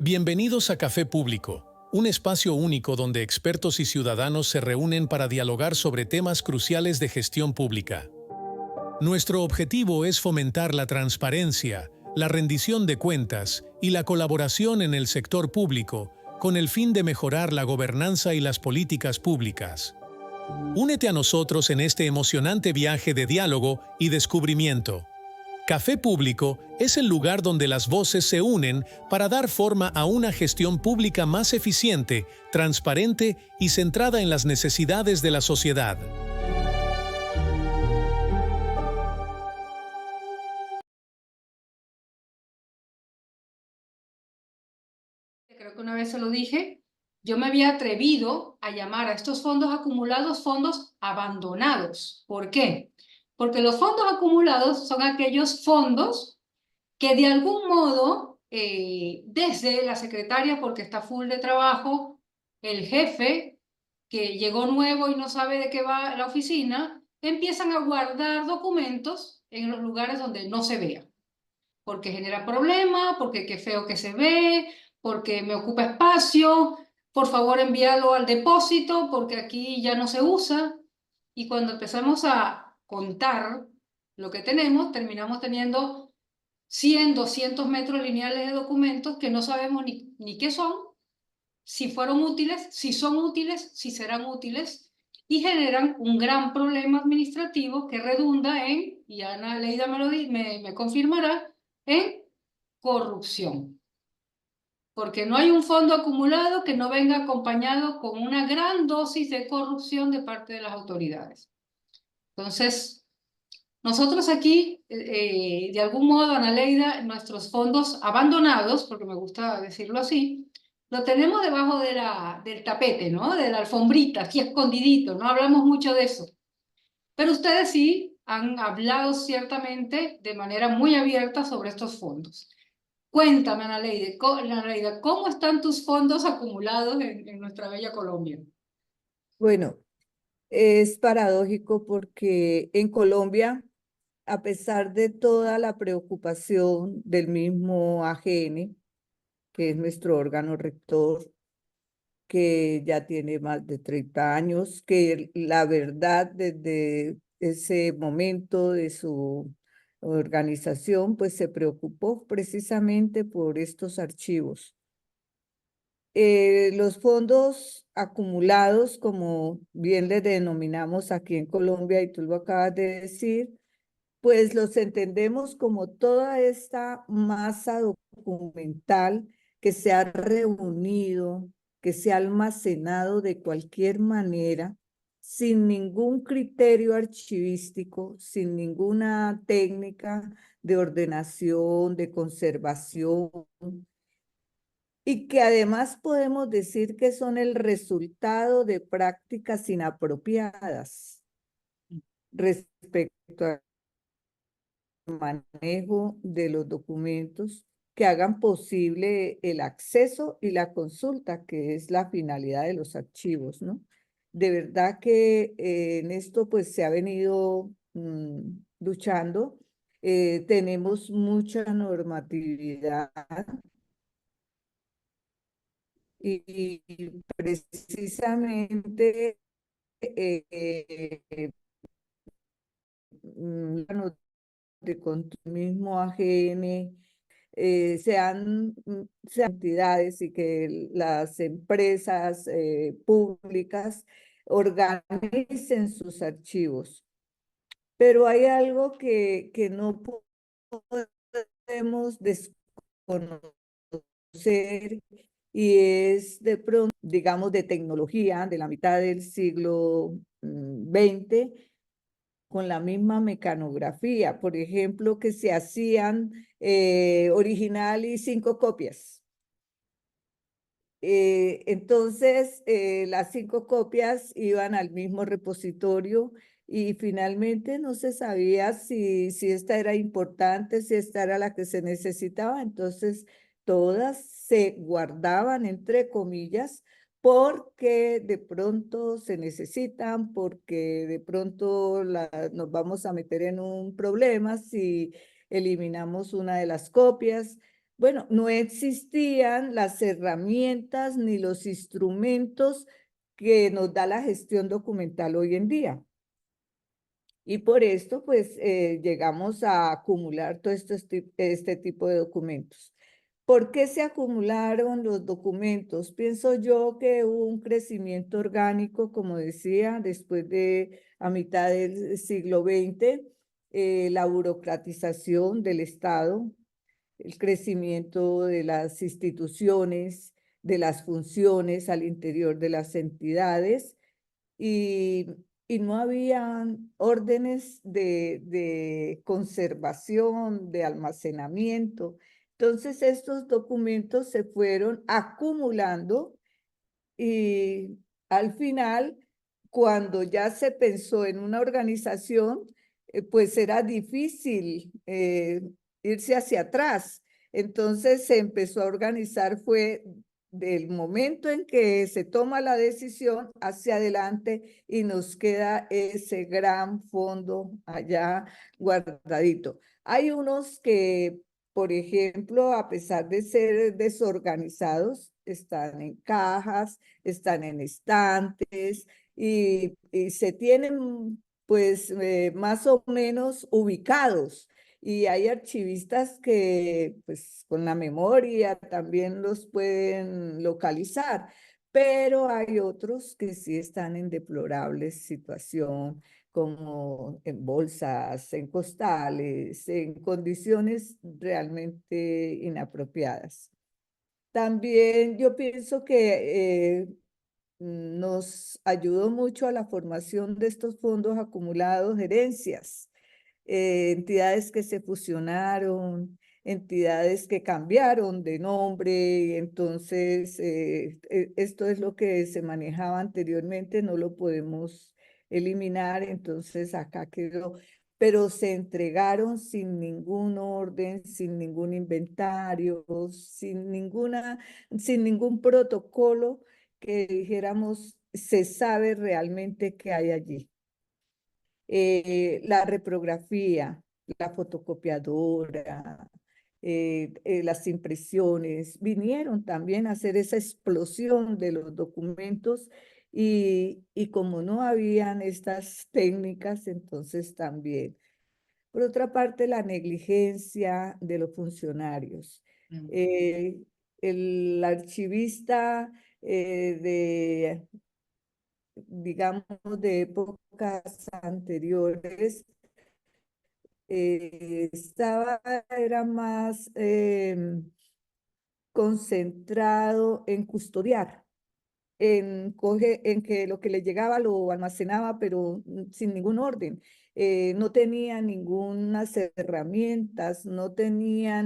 Bienvenidos a Café Público, un espacio único donde expertos y ciudadanos se reúnen para dialogar sobre temas cruciales de gestión pública. Nuestro objetivo es fomentar la transparencia, la rendición de cuentas y la colaboración en el sector público con el fin de mejorar la gobernanza y las políticas públicas. Únete a nosotros en este emocionante viaje de diálogo y descubrimiento. Café Público es el lugar donde las voces se unen para dar forma a una gestión pública más eficiente, transparente y centrada en las necesidades de la sociedad. Creo que una vez se lo dije, yo me había atrevido a llamar a estos fondos acumulados fondos abandonados. ¿Por qué? Porque los fondos acumulados son aquellos fondos que de algún modo, desde la secretaria, porque está full de trabajo, el jefe, que llegó nuevo y no sabe de qué va la oficina, empiezan a guardar documentos en los lugares donde no se vea, porque genera problema, porque qué feo que se ve, porque me ocupa espacio, por favor envíalo al depósito, porque aquí ya no se usa. Y cuando empezamos a contar lo que tenemos, terminamos teniendo 100, 200 metros lineales de documentos que no sabemos ni qué son, si fueron útiles, si son útiles, si serán útiles, y generan un gran problema administrativo que redunda en, y Ana Leida me confirmará, en corrupción. Porque no hay un fondo acumulado que no venga acompañado con una gran dosis de corrupción de parte de las autoridades. Entonces, nosotros aquí, de algún modo, Ana Leida, nuestros fondos abandonados, porque me gusta decirlo así, lo tenemos debajo del tapete, ¿no? De la alfombrita, aquí escondidito, no hablamos mucho de eso. Pero ustedes sí han hablado ciertamente de manera muy abierta sobre estos fondos. Cuéntame, Ana Leida, ¿cómo están tus fondos acumulados en nuestra bella Colombia? Bueno, es paradójico porque en Colombia, a pesar de toda la preocupación del mismo AGN, que es nuestro órgano rector, que ya tiene más de 30 años, que la verdad desde ese momento de su organización, pues se preocupó precisamente por estos archivos. Los fondos acumulados, como bien les denominamos aquí en Colombia, y tú lo acabas de decir, pues los entendemos como toda esta masa documental que se ha reunido, que se ha almacenado de cualquier manera, sin ningún criterio archivístico, sin ninguna técnica de ordenación, de conservación, y que además podemos decir que son el resultado de prácticas inapropiadas respecto al manejo de los documentos que hagan posible el acceso y la consulta, que es la finalidad de los archivos, ¿no? De verdad que en esto pues se ha venido luchando. Tenemos mucha normatividad y precisamente con tu mismo AGN sean entidades y que las empresas públicas organicen sus archivos. Pero hay algo que no podemos desconocer y es de pronto, digamos, de tecnología de la mitad del siglo XX, con la misma mecanografía, por ejemplo, que se hacían original y 5 copias. Entonces, las 5 copias iban al mismo repositorio y finalmente no se sabía si esta era importante, si esta era la que se necesitaba. Entonces, todas se guardaban, entre comillas, porque de pronto se necesitan, porque de pronto nos vamos a meter en un problema si eliminamos una de las copias. Bueno, no existían las herramientas ni los instrumentos que nos da la gestión documental hoy en día. Y por esto, pues, llegamos a acumular todo este tipo de documentos. ¿Por qué se acumularon los documentos? Pienso yo que hubo un crecimiento orgánico, como decía, después de a mitad del siglo XX, la burocratización del Estado, el crecimiento de las instituciones, de las funciones al interior de las entidades y, y no habían órdenes de conservación, de almacenamiento. Entonces estos documentos se fueron acumulando y al final, cuando ya se pensó en una organización, pues era difícil irse hacia atrás. Entonces se empezó a organizar, fue del momento en que se toma la decisión hacia adelante y nos queda ese gran fondo allá guardadito. Hay unos que, por ejemplo, a pesar de ser desorganizados, están en cajas, están en estantes y se tienen pues más o menos ubicados. Y hay archivistas que pues con la memoria también los pueden localizar, pero hay otros que sí están en deplorable situación, como en bolsas, en costales, en condiciones realmente inapropiadas. También yo pienso que nos ayudó mucho a la formación de estos fondos acumulados, herencias, entidades que se fusionaron, entidades que cambiaron de nombre, entonces esto es lo que se manejaba anteriormente, no lo podemos eliminar, entonces acá quedó, pero se entregaron sin ningún orden, sin ningún inventario, sin ningún protocolo que dijéramos se sabe realmente qué hay allí. La reprografía, la fotocopiadora, las impresiones, vinieron también a hacer esa explosión de los documentos y como no habían estas técnicas, entonces también. Por otra parte, la negligencia de los funcionarios. Eh, el archivista digamos, de épocas anteriores, era más concentrado en custodiar, en que lo que le llegaba lo almacenaba, pero sin ningún orden. No tenía ninguna herramientas, no tenía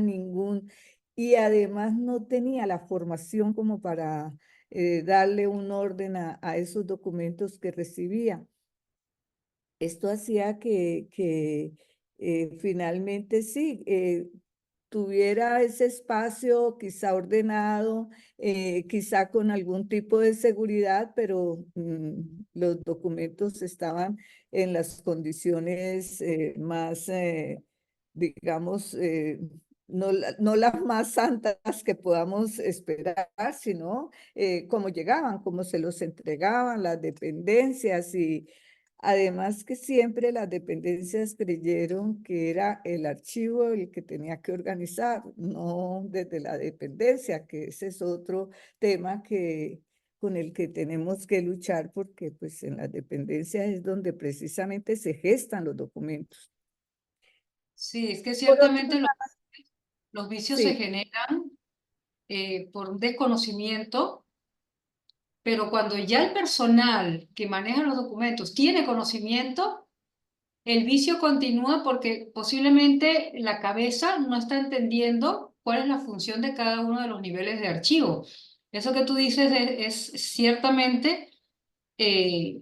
y además no tenía la formación como para darle un orden a esos documentos que recibía. Esto hacía que finalmente sí, tuviera ese espacio quizá ordenado, quizá con algún tipo de seguridad, pero los documentos estaban en las condiciones más, digamos, no las más santas que podamos esperar, sino cómo llegaban, cómo se los entregaban, las dependencias y además que siempre las dependencias creyeron que era el archivo el que tenía que organizar, no desde la dependencia, que ese es otro tema con el que tenemos que luchar porque pues en las dependencias es donde precisamente se gestan los documentos. Sí, es que Por otro ciertamente lado, los vicios se sí, generan por un desconocimiento, pero cuando ya el personal que maneja los documentos tiene conocimiento, el vicio continúa porque posiblemente la cabeza no está entendiendo cuál es la función de cada uno de los niveles de archivo. Eso que tú dices es ciertamente, eh,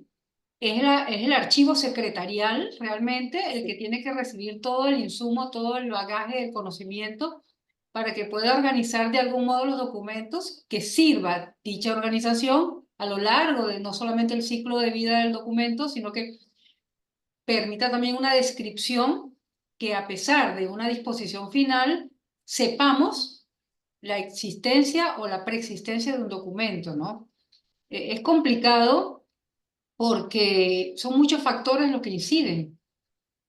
es el archivo secretarial realmente el que sí. tiene que recibir todo el insumo, todo el bagaje del conocimiento para que pueda organizar de algún modo los documentos que sirva dicha organización a lo largo de no solamente el ciclo de vida del documento, sino que permita también una descripción que a pesar de una disposición final, sepamos la existencia o la preexistencia de un documento, ¿no? Es complicado porque son muchos factores los que inciden.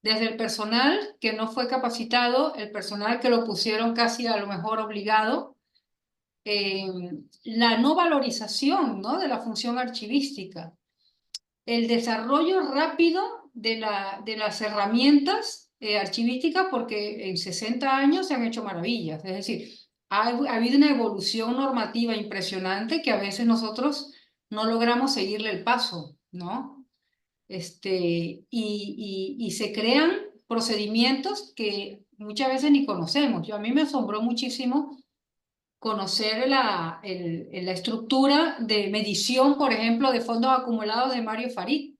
Desde el personal que no fue capacitado, el personal que lo pusieron casi a lo mejor obligado, eh, la no valorización, ¿no?, de la función archivística, el desarrollo rápido de las herramientas archivísticas, porque en 60 años se han hecho maravillas. Es decir, ha habido una evolución normativa impresionante que a veces nosotros no logramos seguirle el paso, ¿no? Y se crean procedimientos que muchas veces ni conocemos. A mí me asombró muchísimo conocer la estructura de medición, por ejemplo, de fondos acumulados de Mario Farid.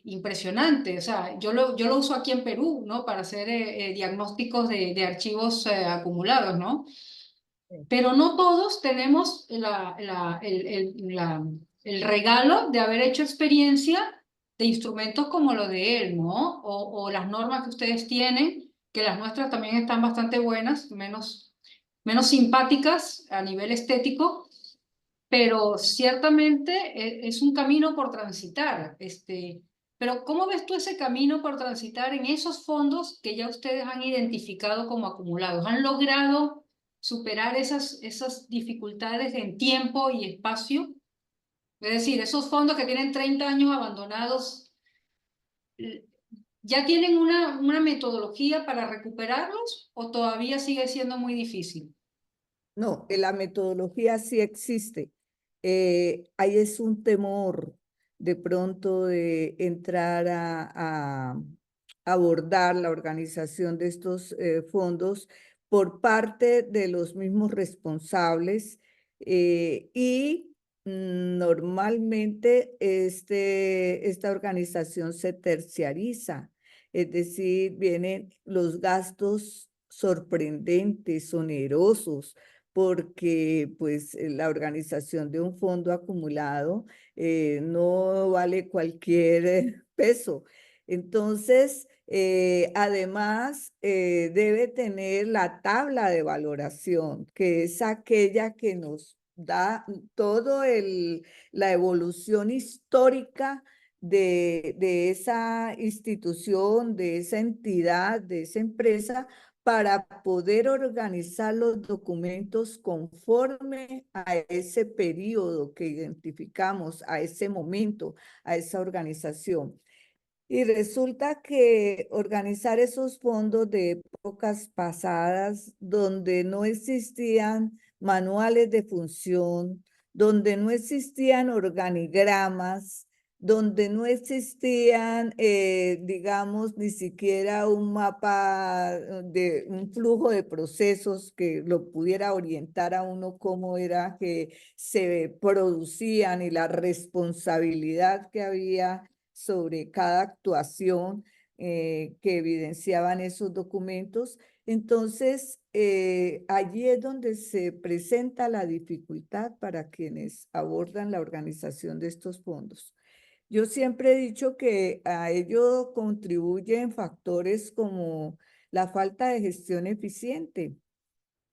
Impresionante. O sea, yo lo uso aquí en Perú, ¿no?, para hacer diagnósticos de archivos acumulados, ¿no? Sí. Pero no todos tenemos el regalo de haber hecho experiencia de instrumentos como lo de él, ¿no? O las normas que ustedes tienen, que las nuestras también están bastante buenas, menos simpáticas a nivel estético, pero ciertamente es un camino por transitar. Pero ¿cómo ves tú ese camino por transitar en esos fondos que ya ustedes han identificado como acumulados? ¿Han logrado superar esas dificultades en tiempo y espacio? Es decir, esos fondos que tienen 30 años abandonados, eh, ¿ya tienen una metodología para recuperarlos o todavía sigue siendo muy difícil? No, la metodología sí existe. Ahí es un temor de pronto de entrar a abordar la organización de estos fondos por parte de los mismos responsables y normalmente esta organización se terciariza, es decir, vienen los gastos sorprendentes, onerosos, porque pues la organización de un fondo acumulado no vale cualquier peso. Entonces, además, debe tener la tabla de valoración, que es aquella que nos da todo la evolución histórica de esa institución, de esa entidad, de esa empresa, para poder organizar los documentos conforme a ese periodo que identificamos, a ese momento, a esa organización. Y resulta que organizar esos fondos de épocas pasadas, donde no existían manuales de función, donde no existían organigramas, donde no existían, digamos, ni siquiera un mapa de un flujo de procesos que lo pudiera orientar a uno cómo era que se producían y la responsabilidad que había sobre cada actuación que evidenciaban esos documentos. Entonces, allí es donde se presenta la dificultad para quienes abordan la organización de estos fondos. Yo siempre he dicho que a ello contribuyen factores como la falta de gestión eficiente,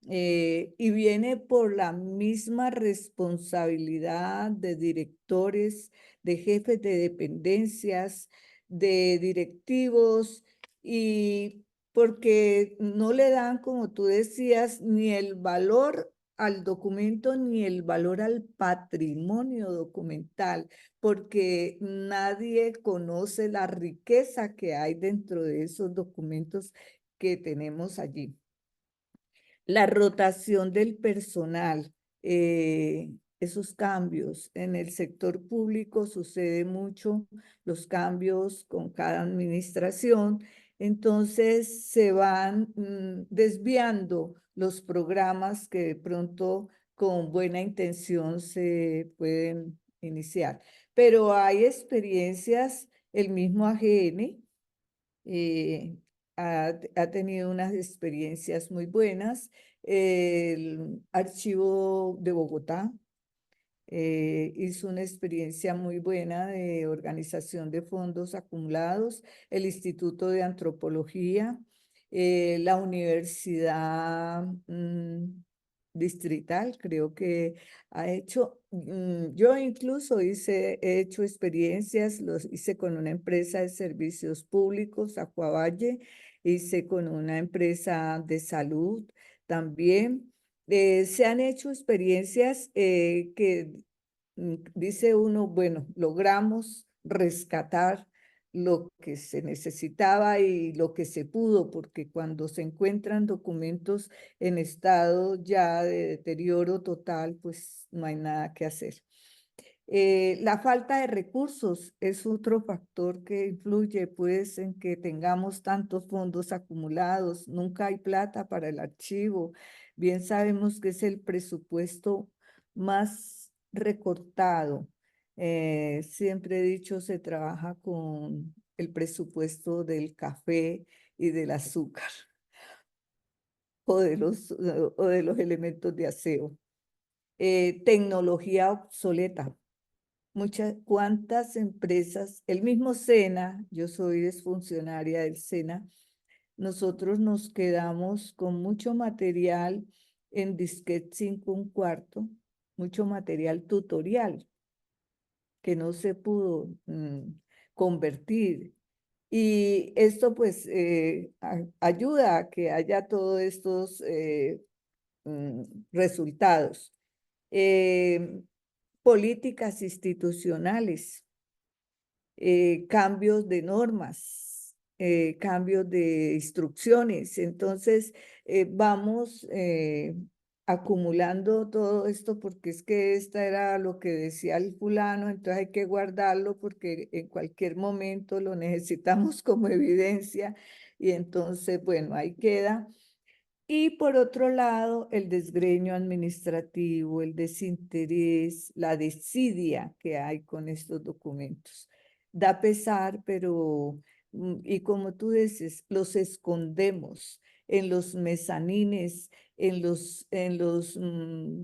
y viene por la misma responsabilidad de directores, de jefes de dependencias, de directivos, y porque no le dan, como tú decías, ni el valor al documento ni el valor al patrimonio documental, porque nadie conoce la riqueza que hay dentro de esos documentos que tenemos allí. La rotación del personal, esos cambios en el sector público sucede mucho, los cambios con cada administración, entonces se van desviando los programas que de pronto con buena intención se pueden iniciar. Pero hay experiencias, el mismo AGN ha tenido unas experiencias muy buenas. El Archivo de Bogotá hizo una experiencia muy buena de organización de fondos acumulados. El Instituto de Antropología La universidad distrital creo que ha hecho, yo incluso he hecho experiencias, los hice con una empresa de servicios públicos, Acuavalle, hice con una empresa de salud también. Se han hecho experiencias que dice uno, bueno, logramos rescatar lo que se necesitaba y lo que se pudo, porque cuando se encuentran documentos en estado ya de deterioro total, pues no hay nada que hacer. La falta de recursos es otro factor que influye pues en que tengamos tantos fondos acumulados. Nunca hay plata para el archivo. Bien sabemos que es el presupuesto más recortado. Siempre he dicho, se trabaja con el presupuesto del café y del azúcar o de los elementos de aseo. Tecnología obsoleta. ¿Cuántas empresas? El mismo SENA, yo soy exfuncionaria del SENA, nosotros nos quedamos con mucho material en disquete 5 1/4, mucho material tutorial que no se pudo convertir. Y esto pues ayuda a que haya todos estos resultados. Políticas institucionales, cambios de normas, cambios de instrucciones. Entonces, vamos acumulando todo esto porque es que esta era lo que decía el fulano, entonces hay que guardarlo porque en cualquier momento lo necesitamos como evidencia y entonces, bueno, ahí queda. Y por otro lado, el desgreño administrativo, el desinterés, la desidia que hay con estos documentos. Da pesar, pero, y como tú dices, los escondemos en los mezanines, en los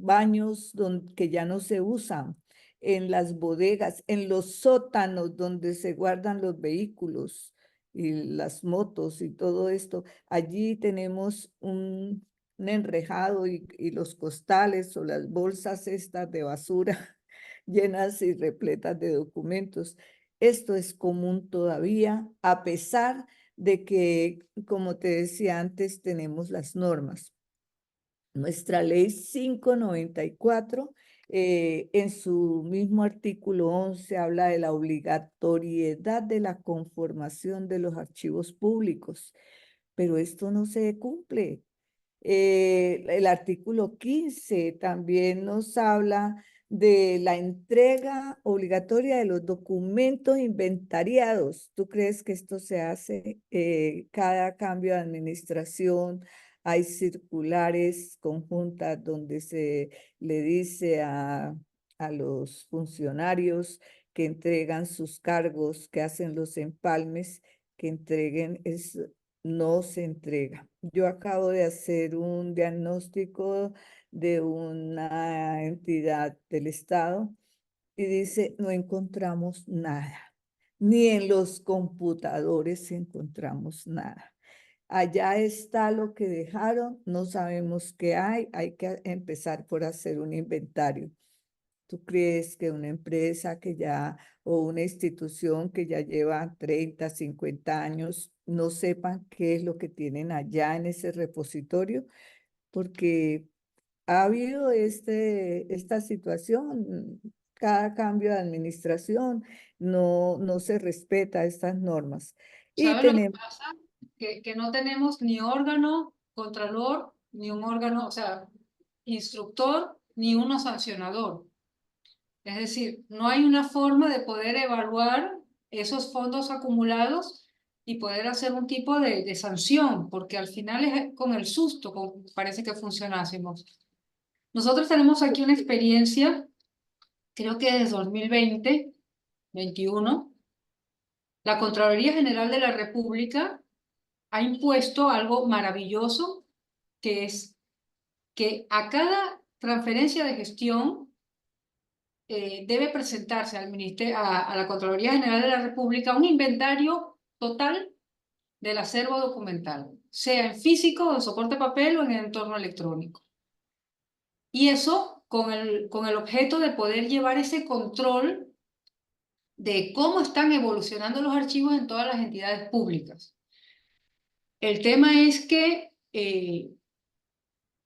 baños que ya no se usan, en las bodegas, en los sótanos donde se guardan los vehículos y las motos y todo esto. Allí tenemos un enrejado y los costales o las bolsas estas de basura llenas y repletas de documentos. Esto es común todavía, a pesar de que, como te decía antes, tenemos las normas. Nuestra ley 594, en su mismo artículo 11, habla de la obligatoriedad de la conformación de los archivos públicos, pero esto no se cumple. El artículo 15 también nos habla de la entrega obligatoria de los documentos inventariados. ¿Tú crees que esto se hace cada cambio de administración? Hay circulares conjuntas donde se le dice a los funcionarios que entregan sus cargos, que hacen los empalmes, que entreguen eso. No se entrega. Yo acabo de hacer un diagnóstico de una entidad del Estado y dice, no encontramos nada, ni en los computadores encontramos nada. Allá está lo que dejaron, no sabemos qué hay que empezar por hacer un inventario. ¿Tú crees que una empresa que ya o una institución que ya lleva 30, 50 años no sepan qué es lo que tienen allá en ese repositorio? Porque ha habido esta situación, cada cambio de administración no se respeta estas normas. Y ¿Sabes lo que tenemos, pasa? Que no tenemos ni órgano contralor, ni un órgano, o sea, instructor, ni uno sancionador. Es decir, no hay una forma de poder evaluar esos fondos acumulados y poder hacer un tipo de sanción, porque al final es con el susto, parece que funcionásemos. Nosotros tenemos aquí una experiencia, creo que desde 2020, 21, la Contraloría General de la República ha impuesto algo maravilloso, que es que a cada transferencia de gestión debe presentarse al ministerio, a la Contraloría General de la República un inventario total del acervo documental. sea en físico, en soporte papel o en el entorno electrónico. Y eso con el objeto de poder llevar ese control de cómo están evolucionando los archivos en todas las entidades públicas. El tema es que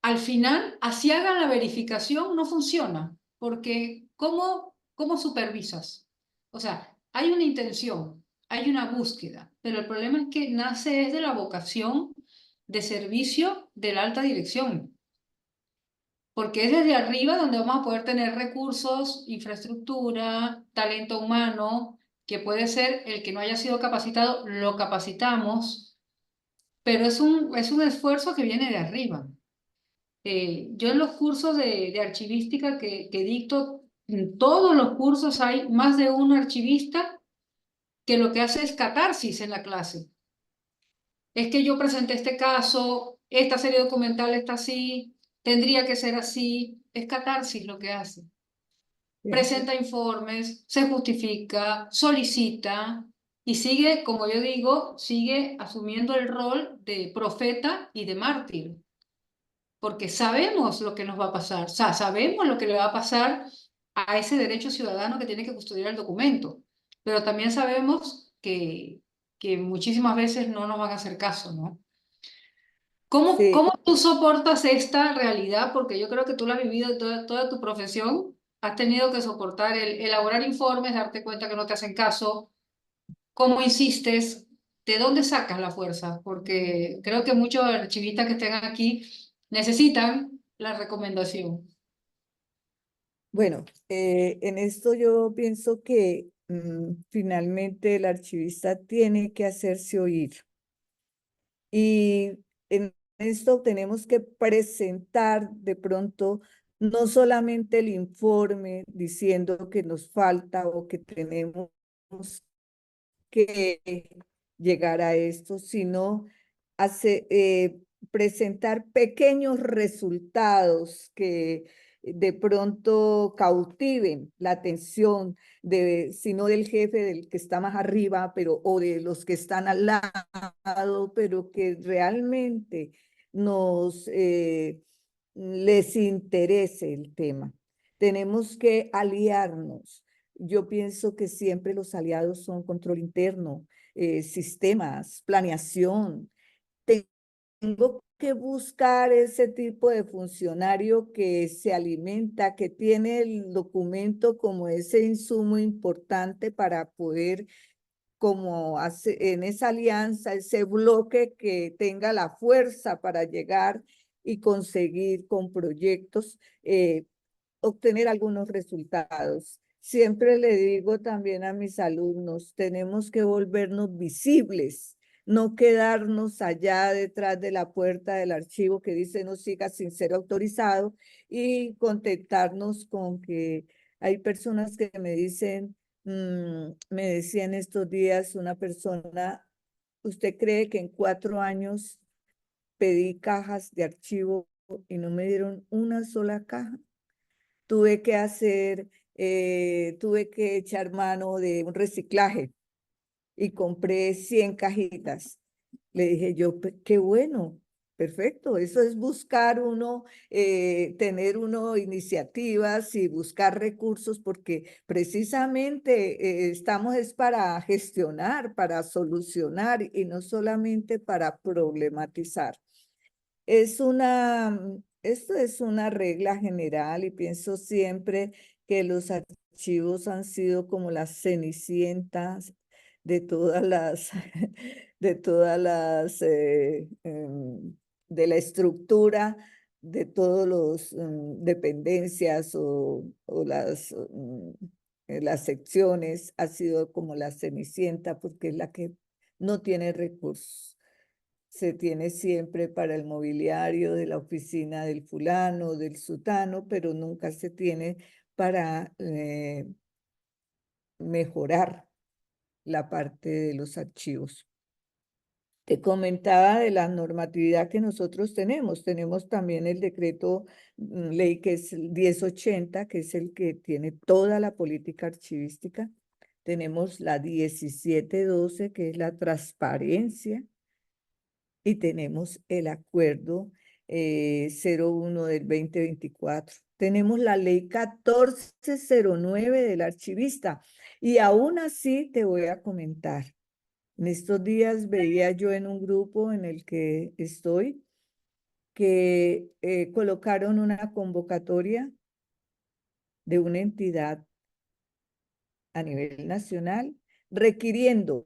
al final, así hagan la verificación, no funciona, porque ¿cómo supervisas? O sea, hay una intención, hay una búsqueda, pero el problema es que nace desde la vocación de servicio de la alta dirección, porque es desde arriba donde vamos a poder tener recursos, infraestructura, talento humano, que puede ser el que no haya sido capacitado, lo capacitamos, pero es un esfuerzo que viene de arriba. Yo en los cursos de archivística que dicto, en todos los cursos hay más de un archivista que lo que hace es catarsis en la clase. Es que yo presenté este caso, esta serie documental está así, tendría que ser así, es catarsis lo que hace. Sí. Presenta informes, se justifica, solicita y sigue, como yo digo, sigue asumiendo el rol de profeta y de mártir. Porque sabemos lo que nos va a pasar, o sea, sabemos lo que le va a pasar a ese derecho ciudadano que tiene que custodiar el documento, pero también sabemos que muchísimas veces no nos van a hacer caso, ¿no? Sí, ¿Cómo tú soportas esta realidad? Porque yo creo que tú la has vivido toda tu profesión, has tenido que soportar el elaborar informes, darte cuenta que no te hacen caso, cómo insistes, de dónde sacas la fuerza, porque creo que muchos archivistas que estén aquí necesitan la recomendación. bueno, en esto yo pienso que finalmente el archivista tiene que hacerse oír. Y en esto tenemos que presentar de pronto no solamente el informe diciendo que nos falta o que tenemos que llegar a esto, sino presentar pequeños resultados que de pronto cautiven la atención de, si no del jefe, del que está más arriba, pero o de los que están al lado, pero que realmente nos les interese el tema. Tenemos que aliarnos. Yo pienso que siempre los aliados son control interno, sistemas, planeación. Tengo que buscar ese tipo de funcionario que se alimenta, que tiene el documento como ese insumo importante para poder, como hace, en esa alianza, ese bloque que tenga la fuerza para llegar y conseguir con proyectos obtener algunos resultados. Siempre le digo también a mis alumnos, tenemos que volvernos visibles, no quedarnos allá detrás de la puerta del archivo que dice no siga sin ser autorizado y contentarnos con que hay personas que me dicen, me decían estos días una persona, ¿usted cree que en 4 años pedí cajas de archivo y no me dieron una sola caja? Tuve que hacer, tuve que echar mano de un reciclaje y compré 100 cajitas. Le dije yo, qué bueno, perfecto. Eso es buscar uno, tener uno iniciativas y buscar recursos porque precisamente estamos es para gestionar, para solucionar y no solamente para problematizar. Esto es una regla general y pienso siempre que los archivos han sido como las cenicientas de todas las, de todas las, de la estructura de todos los dependencias o las secciones, ha sido como la cenicienta porque es la que no tiene recursos. Se tiene siempre para el mobiliario de la oficina del fulano, del sutano, pero nunca se tiene para mejorar la parte de los archivos. Te comentaba de la normatividad que nosotros tenemos. Tenemos también el decreto ley que es el 1080, que es el que tiene toda la política archivística. Tenemos la 1712, que es la transparencia. y tenemos el acuerdo 01 del 2024. Tenemos la ley 1409 del archivista y aún así te voy a comentar. En estos días veía yo en un grupo en el que estoy que colocaron una convocatoria de una entidad a nivel nacional requiriendo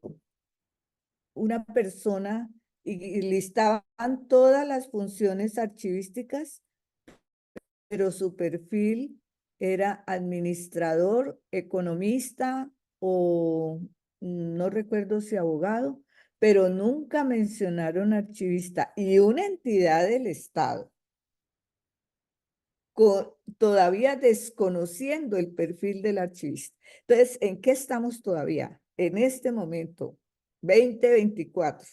una persona y listaban todas las funciones archivísticas, pero su perfil era administrador, economista o no recuerdo si abogado, pero nunca mencionaron archivista y una entidad del Estado, todavía desconociendo el perfil del archivista. Entonces, ¿en qué estamos todavía? En este momento, 2024,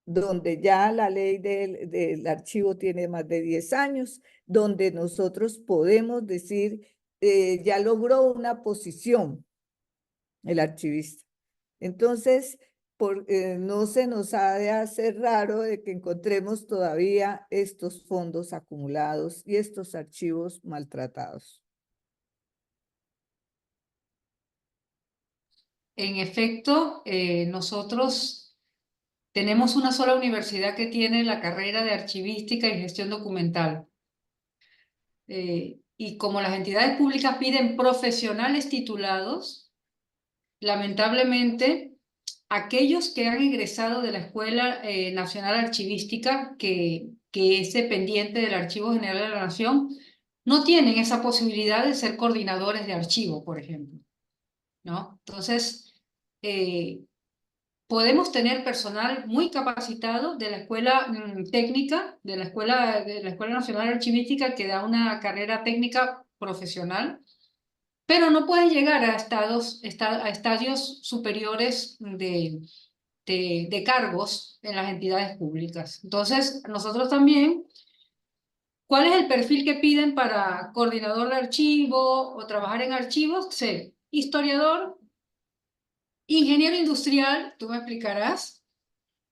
donde ya la ley del archivo tiene más de 10 años, donde nosotros podemos decir, ya logró una posición el archivista. Entonces, no se nos ha de hacer raro de que encontremos todavía estos fondos acumulados y estos archivos maltratados. En efecto, nosotros tenemos una sola universidad que tiene la carrera de archivística y gestión documental. Y como las entidades públicas piden profesionales titulados, lamentablemente, aquellos que han egresado de la Escuela Nacional Archivística, que es dependiente del Archivo General de la Nación, no tienen esa posibilidad de ser coordinadores de archivo, por ejemplo, ¿no? Entonces, podemos tener personal muy capacitado de la escuela técnica, de la Escuela Nacional Archivística, que da una carrera técnica profesional, pero no pueden llegar a estadios superiores de cargos en las entidades públicas. Entonces, nosotros también, ¿cuál es el perfil que piden para coordinador de archivo o trabajar en archivos? Ser historiador, ingeniero industrial, tú me explicarás,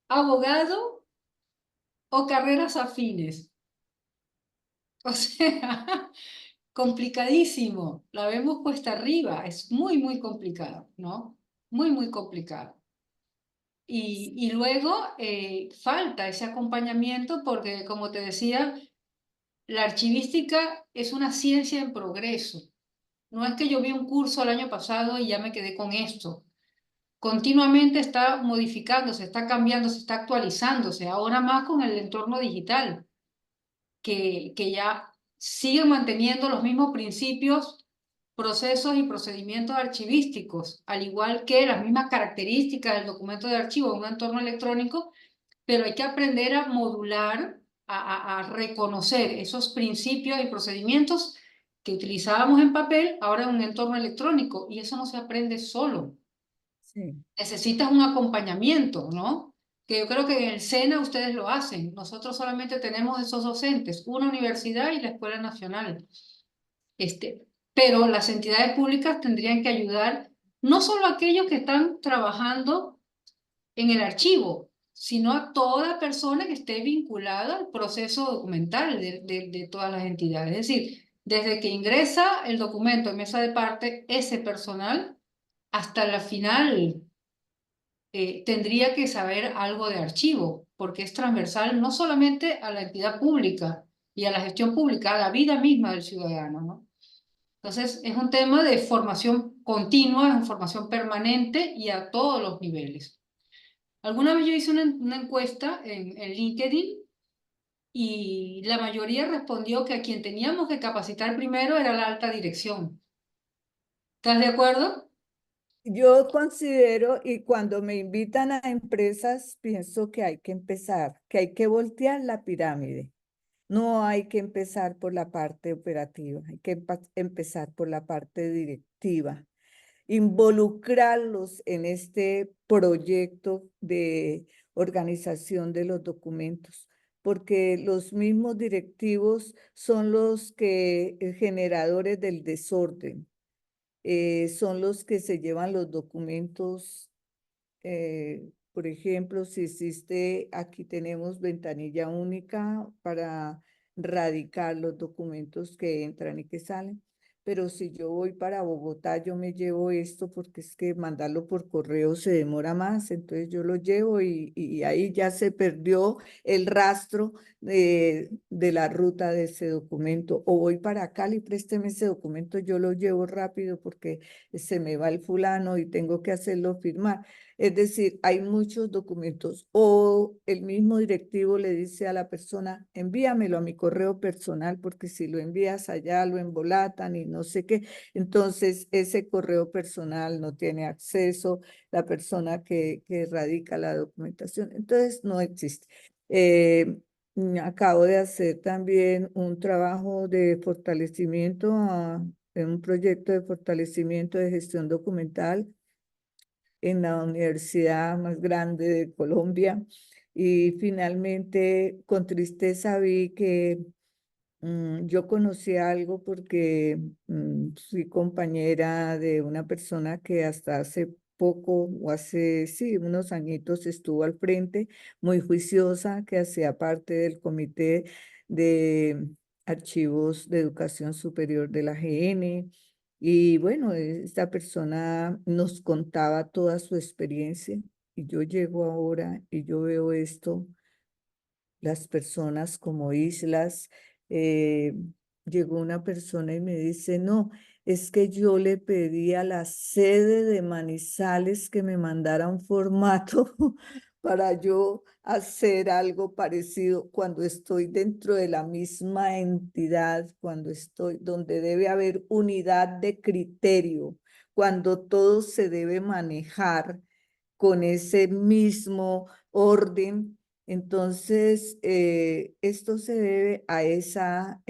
abogado o carreras afines. O sea, complicadísimo. La vemos cuesta arriba. Es muy, muy complicado, ¿no? Muy, muy complicado. Y luego falta ese acompañamiento porque, como te decía, la archivística es una ciencia en progreso. No es que yo vi un curso el año pasado y ya me quedé con esto. Continuamente está modificándose, está cambiando, se está actualizándose, ahora más con el entorno digital, que ya siguen manteniendo los mismos principios, procesos y procedimientos archivísticos, al igual que las mismas características del documento de archivo en un entorno electrónico, pero hay que aprender a modular, a reconocer esos principios y procedimientos que utilizábamos en papel, ahora en un entorno electrónico, y eso no se aprende solo. Sí. Necesitas un acompañamiento, ¿no? Que yo creo que en el SENA ustedes lo hacen. Nosotros solamente tenemos esos docentes, una universidad y la Escuela Nacional. Pero las entidades públicas tendrían que ayudar no solo a aquellos que están trabajando en el archivo, sino a toda persona que esté vinculada al proceso documental de todas las entidades. Es decir, desde que ingresa el documento en mesa de parte, ese personal, hasta la final tendría que saber algo de archivo, porque es transversal no solamente a la entidad pública y a la gestión pública, a la vida misma del ciudadano, ¿no? Entonces, es un tema de formación continua, es una formación permanente y a todos los niveles. Alguna vez yo hice una encuesta en LinkedIn y la mayoría respondió que a quien teníamos que capacitar primero era la alta dirección. ¿Estás de acuerdo? Yo considero, y cuando me invitan a empresas, pienso que hay que empezar, que hay que voltear la pirámide. No hay que empezar por la parte operativa, hay que empezar por la parte directiva, involucrarlos en este proyecto de organización de los documentos, porque los mismos directivos son los que generadores del desorden. Son los que se llevan los documentos Por ejemplo, si existe, aquí tenemos ventanilla única para radicar los documentos que entran y que salen. Pero si yo voy para Bogotá, yo me llevo esto porque es que mandarlo por correo se demora más. Entonces yo lo llevo y ahí ya se perdió el rastro de la ruta de ese documento. O voy para Cali, présteme ese documento, yo lo llevo rápido porque se me va el fulano y tengo que hacerlo firmar. Es decir, hay muchos documentos o el mismo directivo le dice a la persona, envíamelo a mi correo personal porque si lo envías allá lo embolatan y no sé qué. Entonces, ese correo personal no tiene acceso la persona que radica la documentación. Entonces, no existe. Acabo de hacer también un trabajo de fortalecimiento, en un proyecto de fortalecimiento de gestión documental en la universidad más grande de Colombia y finalmente con tristeza vi que yo conocí algo porque fui compañera de una persona que hasta hace poco o hace, sí, unos añitos estuvo al frente, muy juiciosa, que hacía parte del comité de archivos de educación superior de la GN. Y bueno, esta persona nos contaba toda su experiencia y yo llego ahora y yo veo esto, las personas como islas. eh, Llegó una persona y me dice, no, es que yo le pedí a la sede de Manizales que me mandara un formato para yo hacer algo parecido cuando estoy dentro de la misma entidad, cuando estoy donde debe haber unidad de criterio, cuando todo se debe manejar con ese mismo orden. Entonces, esto se debe a esa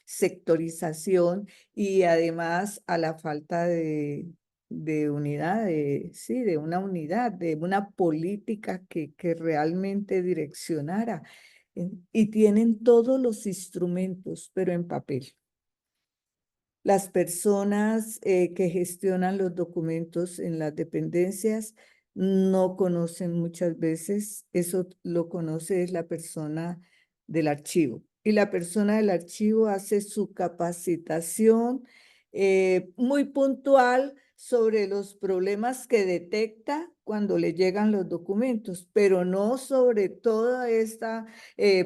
sectorización y además a la falta de unidad, sí, de una unidad, de una política que realmente direccionara. Y tienen todos los instrumentos, pero en papel. Las personas que gestionan los documentos en las dependencias no conocen muchas veces, eso lo conoce es la persona del archivo. Y la persona del archivo hace su capacitación muy puntual sobre los problemas que detecta cuando le llegan los documentos, pero no sobre toda esta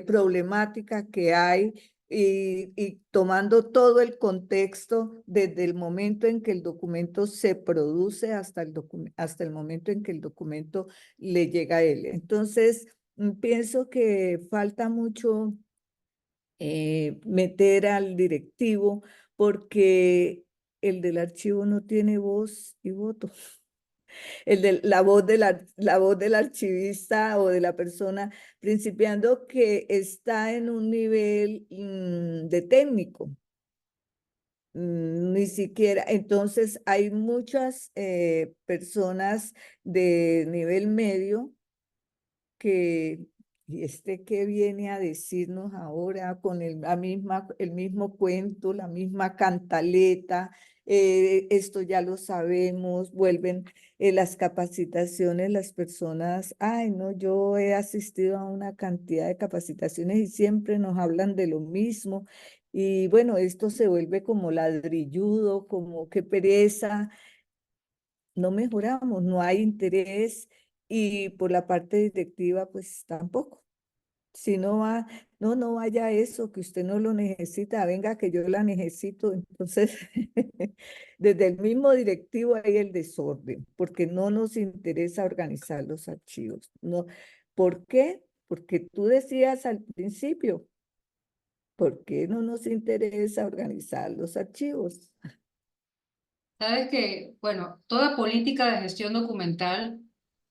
problemática que hay y tomando todo el contexto desde el momento en que el documento se produce hasta el momento en que el documento le llega a él. Entonces, pienso que falta mucho meter al directivo porque el del archivo no tiene voz y voto. La voz del archivista o de la persona principiando que está en un nivel de técnico. Ni siquiera, entonces hay muchas personas de nivel medio que, y este que viene a decirnos ahora con el mismo cuento, la misma cantaleta, esto ya lo sabemos, vuelven las capacitaciones, las personas, ay, no, yo he asistido a una cantidad de capacitaciones y siempre nos hablan de lo mismo. Y bueno, esto se vuelve como ladrilludo, como qué pereza, no mejoramos, no hay interés y por la parte directiva pues tampoco. Si no va, no, no vaya a eso, que usted no lo necesita, venga que yo la necesito. Entonces, desde el mismo directivo hay el desorden, porque no nos interesa organizar los archivos. No, ¿por qué? Porque tú decías al principio, ¿por qué no nos interesa organizar los archivos? Sabes que, bueno, toda política de gestión documental,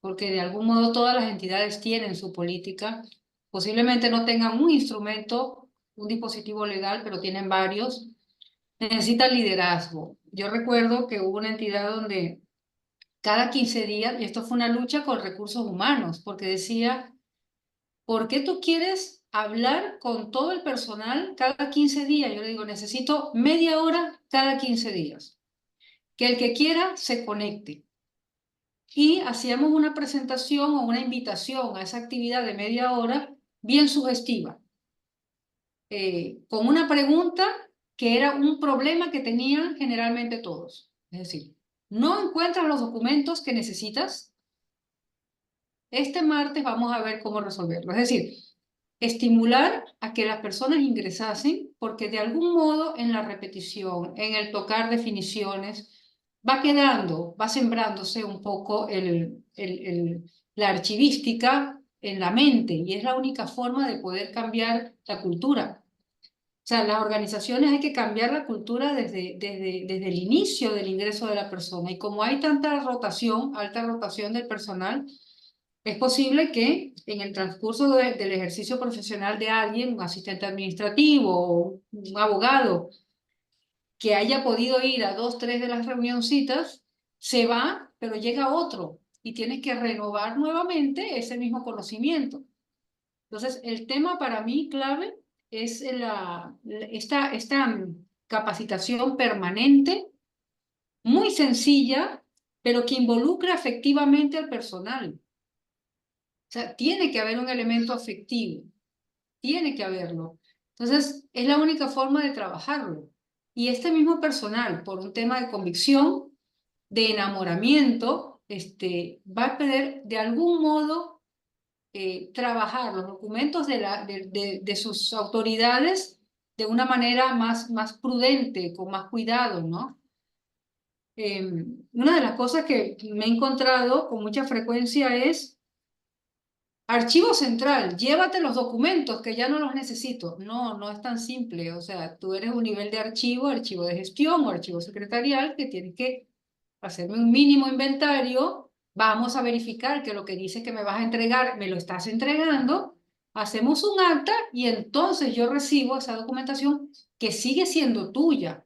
porque de algún modo todas las entidades tienen su política, posiblemente no tengan un instrumento, un dispositivo legal, pero tienen varios, necesita liderazgo. Yo recuerdo que hubo una entidad donde cada 15 días, y esto fue una lucha con recursos humanos, porque decía, ¿por qué tú quieres hablar con todo el personal cada 15 días? Yo le digo, necesito media hora cada 15 días. Que el que quiera se conecte. y hacíamos una presentación o una invitación a esa actividad de media hora bien sugestiva, con una pregunta que era un problema que tenían generalmente todos. Es decir, ¿no encuentras los documentos que necesitas? Este martes vamos a ver cómo resolverlo. Es decir, estimular a que las personas ingresasen, porque de algún modo en la repetición, en el tocar definiciones, va quedando, va sembrándose un poco la archivística en la mente, y es la única forma de poder cambiar la cultura. O sea, las organizaciones hay que cambiar la cultura desde el inicio del ingreso de la persona. Y como hay tanta rotación, alta rotación del personal, es posible que en el transcurso del ejercicio profesional de alguien, un asistente administrativo o un abogado, que haya podido ir a 2, 3 de las reunioncitas, se va, pero llega otro y tienes que renovar nuevamente ese mismo conocimiento. Entonces, el tema para mí clave es esta capacitación permanente, muy sencilla, pero que involucra efectivamente al personal. O sea, tiene que haber un elemento afectivo, tiene que haberlo. Entonces, es la única forma de trabajarlo. Y este mismo personal, por un tema de convicción, de enamoramiento, va a poder de algún modo trabajar los documentos de sus autoridades de una manera más prudente, con más cuidado, ¿no? Una de las cosas que me he encontrado con mucha frecuencia es: archivo central, llévate los documentos que ya no los necesito. No, no es tan simple. O sea, tú eres un nivel de archivo, archivo de gestión o archivo secretarial, que tienes que hacerme un mínimo inventario. Vamos a verificar que lo que dices que me vas a entregar, me lo estás entregando. Hacemos un acta y entonces yo recibo esa documentación que sigue siendo tuya,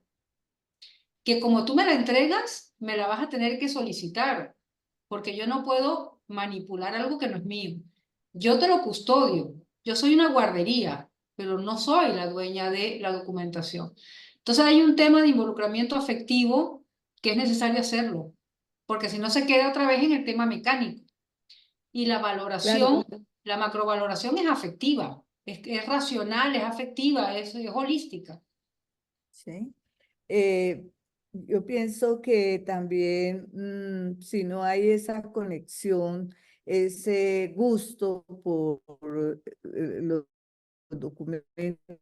que como tú me la entregas, me la vas a tener que solicitar, porque yo no puedo manipular algo que no es mío. Yo te lo custodio, yo soy una guardería, pero no soy la dueña de la documentación. Entonces hay un tema de involucramiento afectivo que es necesario hacerlo, porque si no se queda otra vez en el tema mecánico. Y la Claro, valoración, la macrovaloración es afectiva, es racional, es afectiva, es holística. sí. Eh, yo pienso que también, si no hay esa conexión, ese gusto por los documentos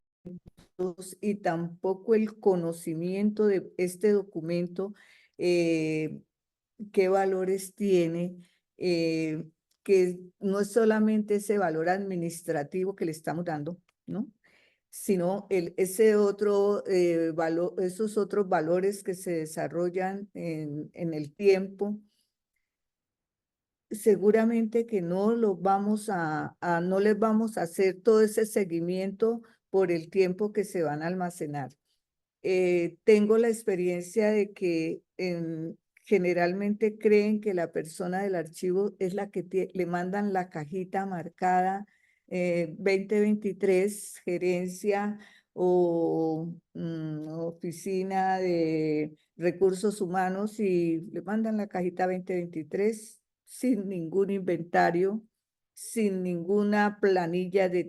y tampoco el conocimiento de este documento, eh, qué valores tiene, que no es solamente ese valor administrativo que le estamos dando, ¿no? Sino ese otro valor, esos otros valores que se desarrollan en el tiempo, seguramente que no los vamos no les vamos a hacer todo ese seguimiento por el tiempo que se van a almacenar. Tengo la experiencia de que generalmente creen que la persona del archivo es la que le mandan la cajita marcada 2023, gerencia o oficina de recursos humanos, y le mandan la cajita 2023 sin ningún inventario, sin ninguna planilla de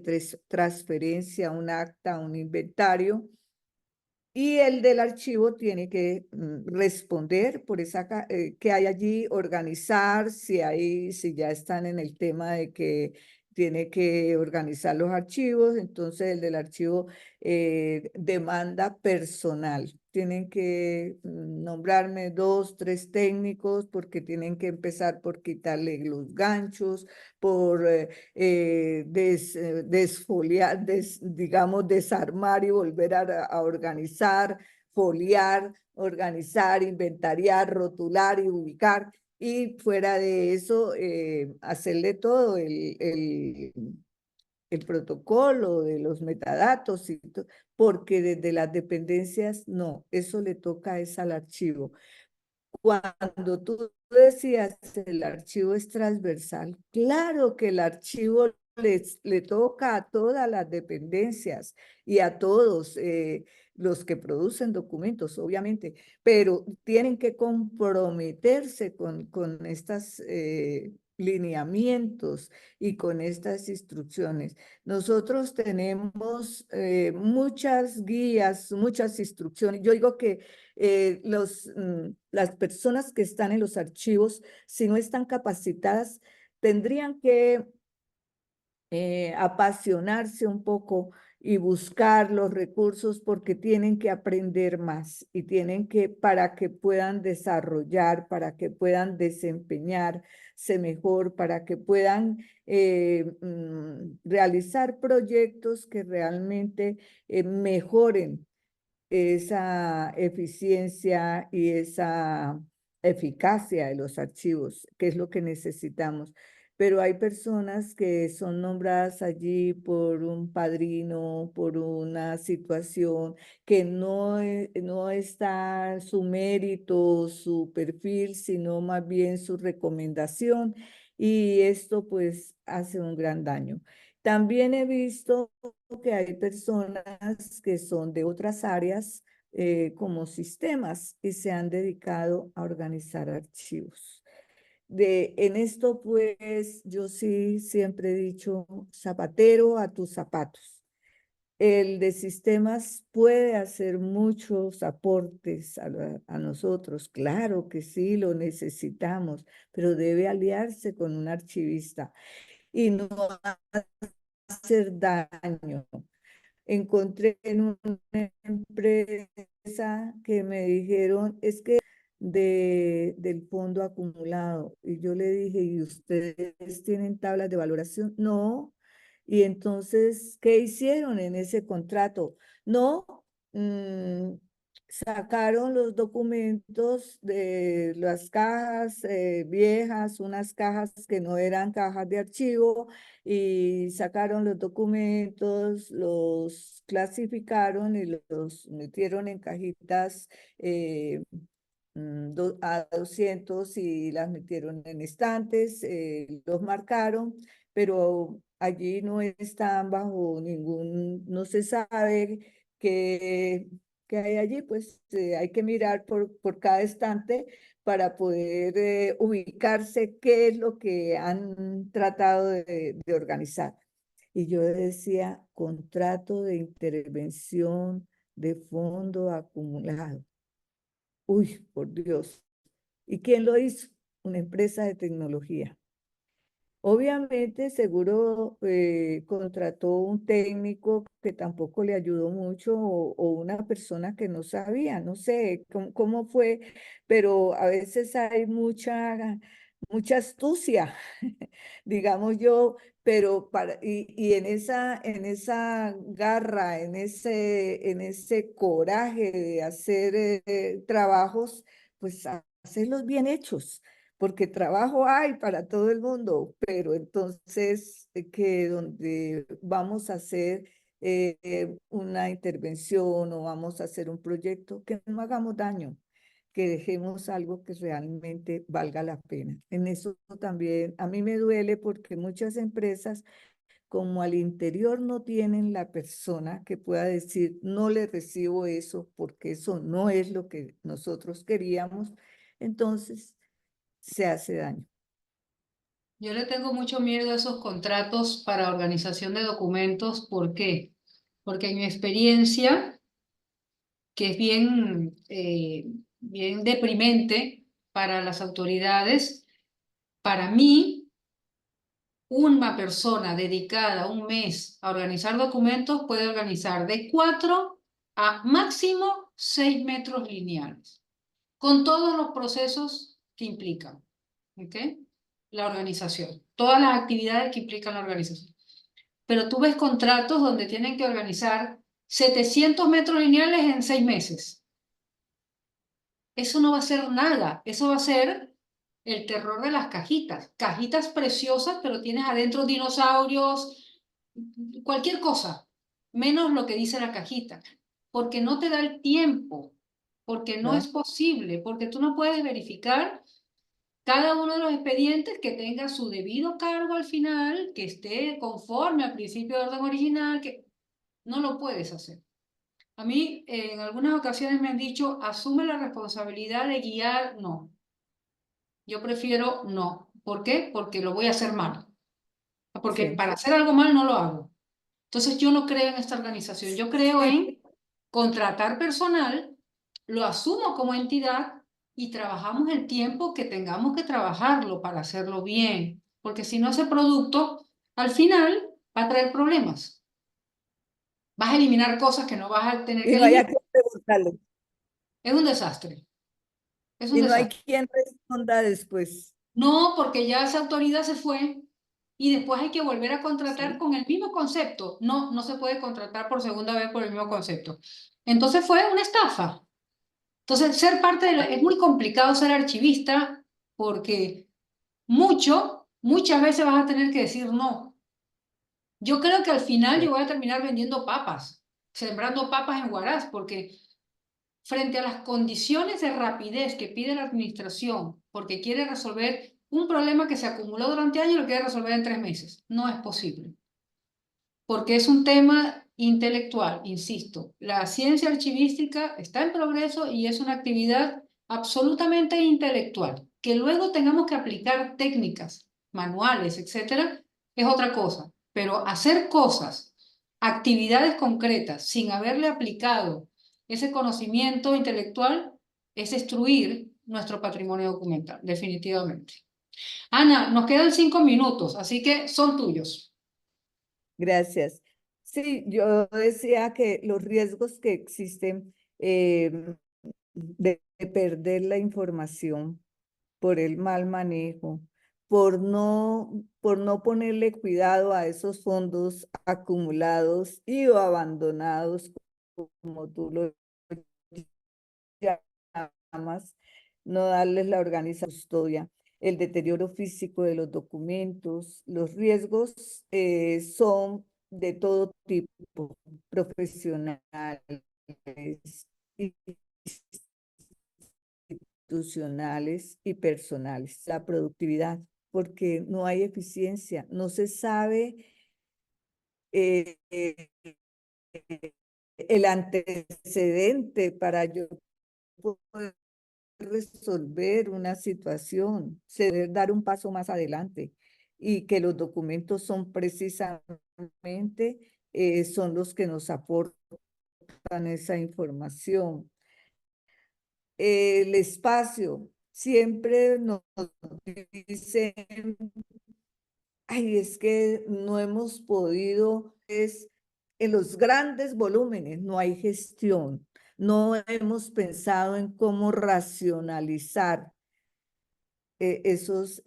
transferencia, un acta, un inventario. Y el del archivo tiene que responder por que hay allí, organizar, si ya están en el tema de que tiene que organizar los archivos. Entonces el del archivo demanda personal. Tienen que nombrarme 2, 3 técnicos, porque tienen que empezar por quitarle los ganchos, por desfoliar, digamos, desarmar y volver a organizar, foliar, organizar, inventariar, rotular y ubicar. Y fuera de eso, hacerle todo el protocolo de los metadatos, porque desde las dependencias, no, eso le toca es al archivo. Cuando tú decías el archivo es transversal, claro que el archivo le toca a todas las dependencias y a todos los que producen documentos, obviamente, pero tienen que comprometerse con estos lineamientos y con estas instrucciones. Nosotros tenemos muchas guías, muchas instrucciones. Yo digo que las personas que están en los archivos, si no están capacitadas, tendrían que apasionarse un poco y buscar los recursos porque tienen que aprender más y tienen que, para que puedan desarrollar, para que puedan desempeñarse mejor, para que puedan realizar proyectos que realmente mejoren esa eficiencia y esa eficacia de los archivos, que es lo que necesitamos. Pero hay personas que son nombradas allí por un padrino, por una situación que no está su mérito, su perfil, sino más bien su recomendación. Y esto pues hace un gran daño. También he visto que hay personas que son de otras áreas como sistemas y se han dedicado a organizar archivos. En esto, pues, yo sí siempre he dicho, zapatero a tus zapatos. El de sistemas puede hacer muchos aportes a nosotros. Claro que sí, lo necesitamos, pero debe aliarse con un archivista y no hacer daño. Encontré en una empresa que me dijeron, es que del fondo acumulado. Y yo le dije, ¿y ustedes tienen tablas de valoración? No. Y entonces, ¿qué hicieron en ese contrato? No, mm, sacaron los documentos de las cajas viejas, unas cajas que no eran cajas de archivo, y sacaron los documentos, los clasificaron y los metieron en cajitas a 200 y las metieron en estantes, los marcaron, pero allí no están bajo ningún, no se sabe qué hay allí, pues hay que mirar por cada estante para poder ubicarse qué es lo que han tratado de organizar. Y yo decía, contrato de intervención de fondo acumulado. Uy, por Dios. ¿Y quién lo hizo? Una empresa de tecnología. Obviamente, seguro contrató un técnico que tampoco le ayudó mucho o una persona que no sabía, no sé cómo fue, pero a veces hay mucha astucia, digamos yo, pero y en esa garra, en ese coraje de hacer trabajos, pues hacerlos bien hechos porque trabajo hay para todo el mundo, pero entonces que donde vamos a hacer una intervención o vamos a hacer un proyecto, que no hagamos daño, que dejemos algo que realmente valga la pena. En eso también a mí me duele porque muchas empresas, como al interior no tienen la persona que pueda decir, no le recibo eso porque eso no es lo que nosotros queríamos, entonces se hace daño. Yo le tengo mucho miedo a esos contratos para organización de documentos. ¿Por qué? Porque en mi experiencia, que es bien deprimente para las autoridades, para mí, una persona dedicada un mes a organizar documentos puede organizar de 4 a máximo 6 metros lineales, con todos los procesos que implican, ¿ok? La organización, todas las actividades que implican la organización. Pero tú ves contratos donde tienen que organizar 700 metros lineales en 6 meses. Eso no va a ser nada, eso va a ser el terror de las cajitas. Cajitas preciosas, pero tienes adentro dinosaurios, cualquier cosa, menos lo que dice la cajita, porque no te da el tiempo, porque no ¿No? es posible, porque tú no puedes verificar cada uno de los expedientes que tenga su debido cargo al final, que esté conforme al principio de orden original, que no lo puedes hacer. A mí en algunas ocasiones me han dicho, asume la responsabilidad de guiar. No, yo prefiero no. ¿Por qué? Porque lo voy a hacer mal. Porque Sí. para hacer algo mal no lo hago. Entonces yo no creo en esta organización. Yo creo Sí, en contratar personal, lo asumo como entidad y trabajamos el tiempo que tengamos que trabajarlo para hacerlo bien. Porque si no, ese producto al final va a traer problemas. Vas a eliminar cosas que no vas a tener y que no hay a eliminar. quien preguntarle, Es un desastre. Es un y no hay desastre. quien responda después. No, porque ya esa autoridad se fue y después hay que volver a contratar Sí. con el mismo concepto. No, no se puede contratar por segunda vez por el mismo concepto. Entonces fue una estafa. Entonces, ser parte de es muy complicado ser archivista porque muchas veces vas a tener que decir no. Yo creo que al final yo Sí. voy a terminar vendiendo papas, sembrando papas en Huaraz, porque frente a las condiciones de rapidez que pide la administración, porque quiere resolver un problema que se acumuló durante años y lo quiere resolver en 3 meses. No es posible, porque es un tema intelectual, insisto. La ciencia archivística está en progreso y es una actividad absolutamente intelectual. Que luego tengamos que aplicar técnicas, manuales, etcétera, es otra cosa. Pero hacer cosas, actividades concretas, sin haberle aplicado ese conocimiento intelectual, es destruir nuestro patrimonio documental, definitivamente. Ana, nos quedan 5 minutos, así que son tuyos. Gracias. Sí, yo decía que los riesgos que existen de perder la información por el mal manejo, por no ponerle cuidado a esos fondos acumulados y o abandonados, como tú lo llamas, no darles la organización, custodia, el deterioro físico de los documentos. Los riesgos son de todo tipo, profesionales, institucionales y personales. La productividad, porque no hay eficiencia, no se sabe eh, el antecedente para yo poder resolver una situación, se debe dar un paso más adelante y que los documentos son precisamente son los que nos aportan esa información. El espacio, siempre nos dicen, ay, es que no hemos podido, es en los grandes volúmenes no hay gestión, no hemos pensado en cómo racionalizar esos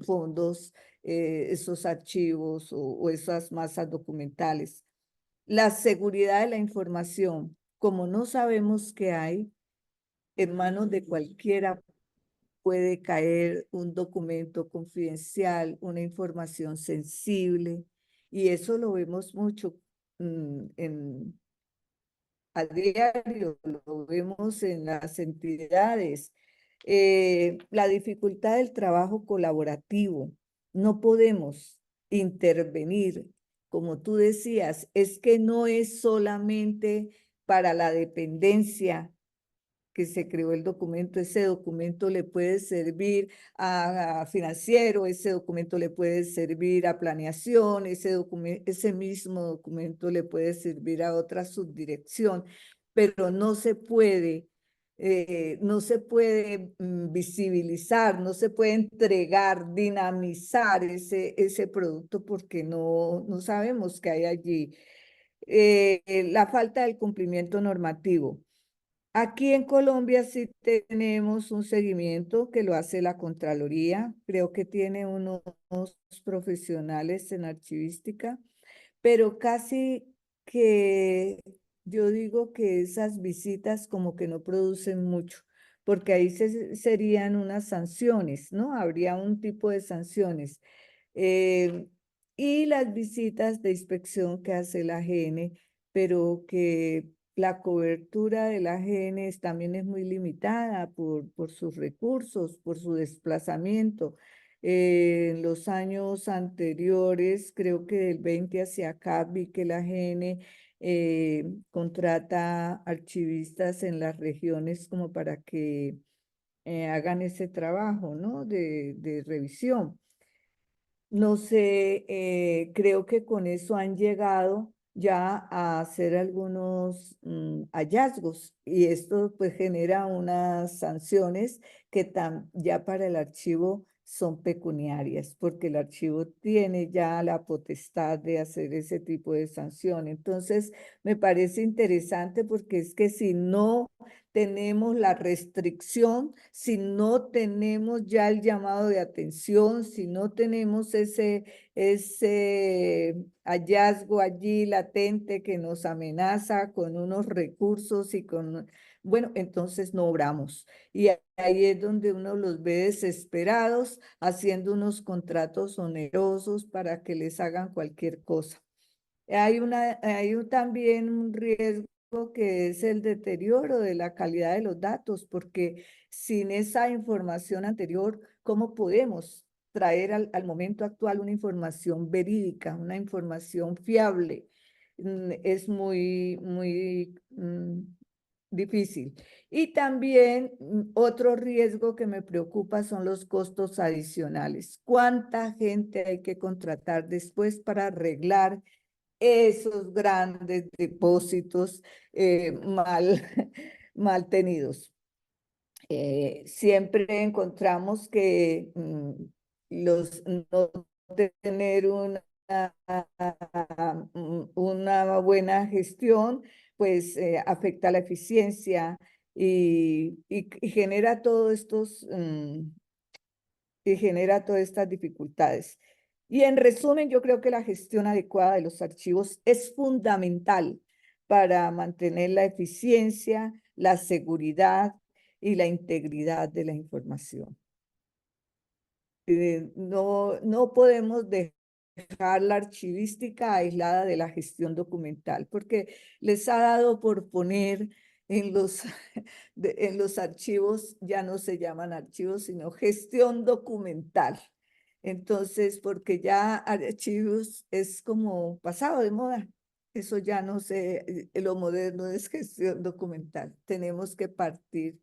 fondos, esos archivos o esas masas documentales. La seguridad de la información, como no sabemos qué hay, en manos de cualquiera puede caer un documento confidencial, una información sensible, y eso lo vemos mucho a diario, lo vemos en las entidades. La dificultad del trabajo colaborativo. No podemos intervenir, como tú decías, es que no es solamente para la dependencia que se creó el documento, ese documento le puede servir a financiero, ese documento le puede servir a planeación, ese mismo documento le puede servir a otra subdirección, pero no se puede visibilizar, no se puede entregar, dinamizar ese producto porque no sabemos qué hay allí. La falta del cumplimiento normativo. Aquí en Colombia sí tenemos un seguimiento que lo hace la Contraloría. Creo que tiene unos profesionales en archivística, pero casi que yo digo que esas visitas como que no producen mucho, porque ahí serían unas sanciones, ¿no? Habría un tipo de sanciones. Eh, y las visitas de inspección que hace la AGN, pero que la cobertura de la genes también es muy limitada por sus recursos, por su desplazamiento. En los años anteriores, creo que del 20 hacia acá, vi que la GN contrata archivistas en las regiones como para que hagan ese trabajo, ¿no? De revisión. No sé, creo que con eso han llegado ya a hacer algunos hallazgos y esto pues genera unas sanciones que ya para el archivo son pecuniarias porque el archivo tiene ya la potestad de hacer ese tipo de sanción. Entonces, me parece interesante porque es que si no tenemos la restricción, si no tenemos ya el llamado de atención, si no tenemos ese hallazgo allí latente que nos amenaza con unos recursos y con, bueno, entonces no obramos. Y ahí es donde uno los ve desesperados haciendo unos contratos onerosos para que les hagan cualquier cosa. Hay también un riesgo que es el deterioro de la calidad de los datos, porque sin esa información anterior, ¿cómo podemos traer al momento actual una información verídica, una información fiable? Es muy difícil. Y también otro riesgo que me preocupa son los costos adicionales. ¿Cuánta gente hay que contratar después para arreglar esos grandes depósitos mal tenidos? Siempre encontramos que no tener una buena gestión, pues afecta la eficiencia y genera y genera todas estas dificultades. Y en resumen, yo creo que la gestión adecuada de los archivos es fundamental para mantener la eficiencia, la seguridad y la integridad de la información. No podemos dejar la archivística aislada de la gestión documental, porque les ha dado por poner en en los archivos, ya no se llaman archivos, sino gestión documental. Entonces, porque ya archivos es como pasado de moda. Eso ya no sé, lo moderno es gestión documental. Tenemos que partir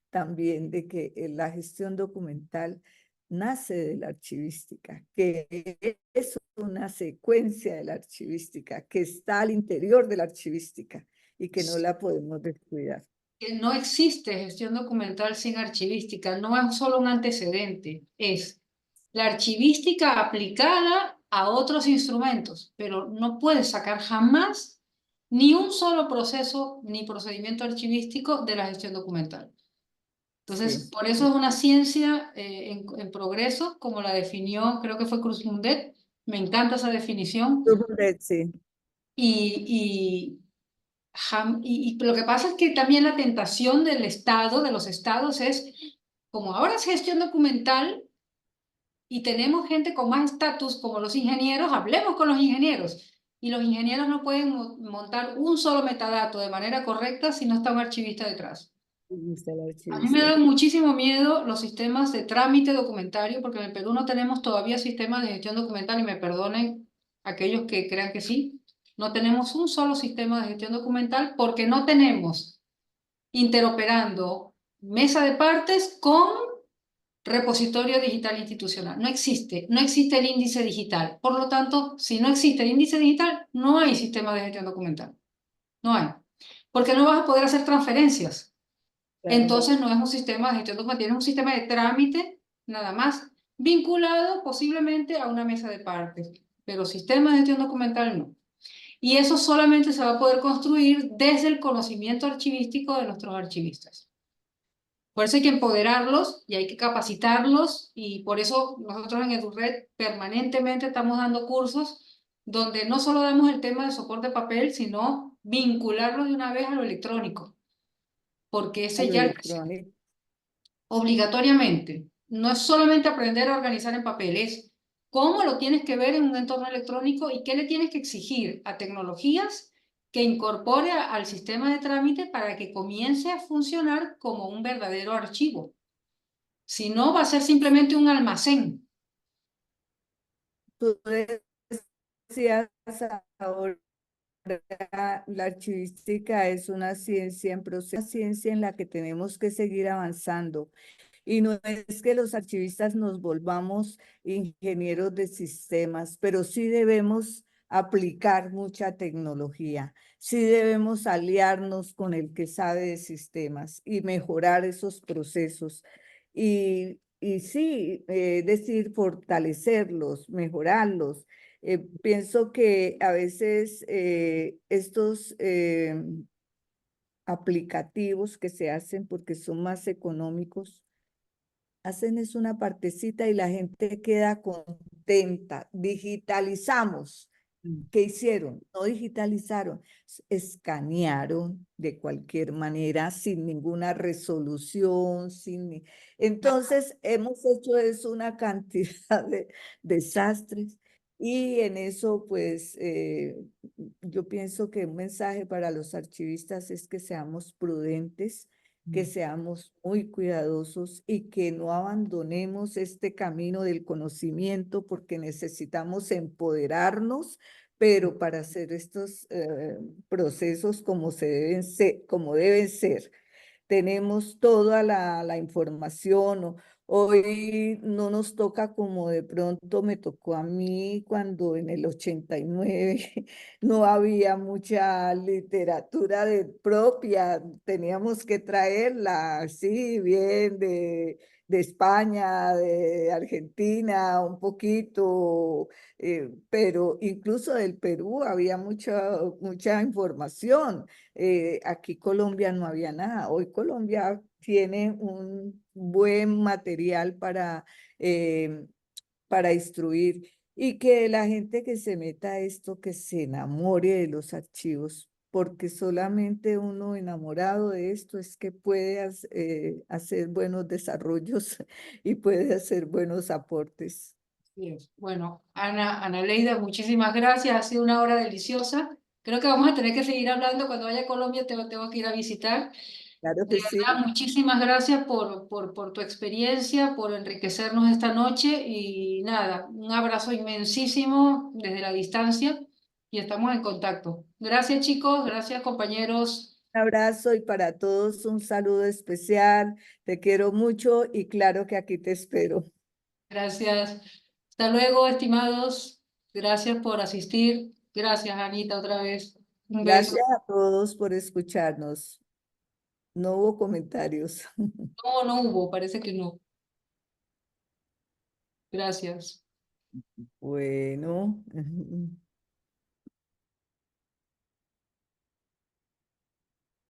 también de que la gestión documental nace de la archivística, que es una secuencia de la archivística, que está al interior de la archivística y que no la podemos descuidar. Que no existe gestión documental sin archivística, no es solo un antecedente, es la archivística aplicada a otros instrumentos, pero no puedes sacar jamás ni un solo proceso ni procedimiento archivístico de la gestión documental. Entonces, Sí. por eso es una ciencia en progreso, como la definió, creo que fue Cruz-Mundet. Me encanta esa definición. Sí. Y lo que pasa es que también la tentación del Estado, de los estados, es, como ahora es gestión documental y tenemos gente con más estatus como los ingenieros, hablemos con los ingenieros. Y los ingenieros no pueden montar un solo metadato de manera correcta si no está un archivista detrás. A mí me dan muchísimo miedo los sistemas de trámite documentario, porque en el Perú no tenemos todavía sistemas de gestión documental, y me perdonen aquellos que crean que sí. No tenemos un solo sistema de gestión documental porque no tenemos interoperando mesa de partes con repositorio digital institucional. No existe el índice digital. Por lo tanto, si no existe el índice digital, no hay sistema de gestión documental. No hay. Porque no vas a poder hacer transferencias. Entonces no es un sistema de gestión documental, es un sistema de trámite nada más, vinculado posiblemente a una mesa de partes, pero sistema de gestión documental no. Y eso solamente se va a poder construir desde el conocimiento archivístico de nuestros archivistas. Por eso hay que empoderarlos y hay que capacitarlos, y por eso nosotros en EduRed permanentemente estamos dando cursos donde no solo damos el tema de soporte de papel, sino vincularlos de una vez a lo electrónico, porque ese ya Electrónico. obligatoriamente. No es solamente aprender a organizar en papel, es cómo lo tienes que ver en un entorno electrónico y qué le tienes que exigir a tecnologías que incorpore al sistema de trámite para que comience a funcionar como un verdadero archivo. Si no, va a ser simplemente un almacén. Tú decías ahora, la archivística es una ciencia en proceso, una ciencia en la que tenemos que seguir avanzando. Y no es que los archivistas nos volvamos ingenieros de sistemas, pero sí debemos aplicar mucha tecnología, sí debemos aliarnos con el que sabe de sistemas y mejorar esos procesos. Y sí, decir, fortalecerlos, mejorarlos. Pienso que a veces estos aplicativos que se hacen porque son más económicos, hacen es una partecita y la gente queda contenta. Digitalizamos. ¿Qué hicieron? No digitalizaron, escanearon de cualquier manera, sin ninguna resolución, Entonces, hemos hecho eso una cantidad de desastres y en eso, pues, yo pienso que un mensaje para los archivistas es que seamos prudentes, que seamos muy cuidadosos y que no abandonemos este camino del conocimiento porque necesitamos empoderarnos, pero para hacer estos procesos como deben ser. Tenemos toda la información. Hoy no nos toca como de pronto me tocó a mí cuando en el 89 no había mucha literatura propia, teníamos que traerla, sí, bien, de España, de Argentina, un poquito, pero incluso del Perú había mucha información. Aquí Colombia no había nada. Hoy Colombia tiene un buen material para instruir y que la gente que se meta a esto, que se enamore de los archivos, porque solamente uno enamorado de esto es que puede hacer buenos desarrollos y puede hacer buenos aportes. Bien. Bueno, Ana Leida, muchísimas gracias. Ha sido una hora deliciosa. Creo que vamos a tener que seguir hablando. Cuando vaya a Colombia tengo que ir a visitar. Claro De que sí. verdad, muchísimas gracias por tu experiencia, por enriquecernos esta noche y nada, un abrazo inmensísimo desde la distancia y estamos en contacto. Gracias chicos, gracias compañeros. Un abrazo y para todos un saludo especial. Te quiero mucho y claro que aquí te espero. Gracias. Hasta luego, estimados. Gracias por asistir. Gracias, Anita, otra vez. Un beso. Gracias a todos por escucharnos. No hubo comentarios. No, no hubo, parece que no. Gracias. Bueno.